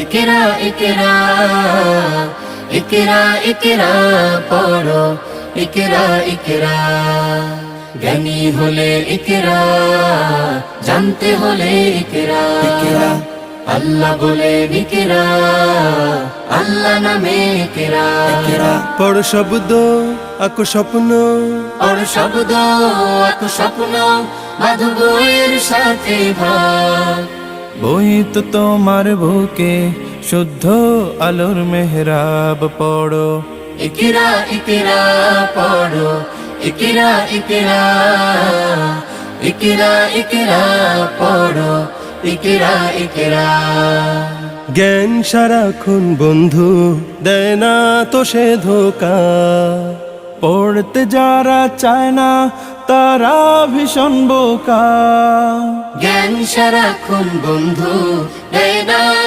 ইকরা ইকরা ইকরা ইকরা পড়ো ইকরা ইকরা জ্ঞানী হলে ইকরা জানতে হলে ইকরা ইকরা আল্লাহ বলে ইকরা আল্লাহ নামে ইকরা ইকরা পড় শব্দ আঁকো স্বপ্ন পড় শব্দ আঁকো স্বপ্ন বাঁধো বইয়ের সাথে ভাগ বই তো তোমার বুকে শুদ্ধ আলোর মেহরাব পড়ো ইকরা ইকরা পড়ো ইকরা ইকরা ইকরা ইকরা পড়ো ইকরা ইকরা জ্ঞান সারাক্ষণ বন্ধু দেয় না তো সে ধোকা পড়তে যারা চায় না তারা ভীষণ বোকা জ্ঞান সারাক্ষণ বন্ধু দেয় না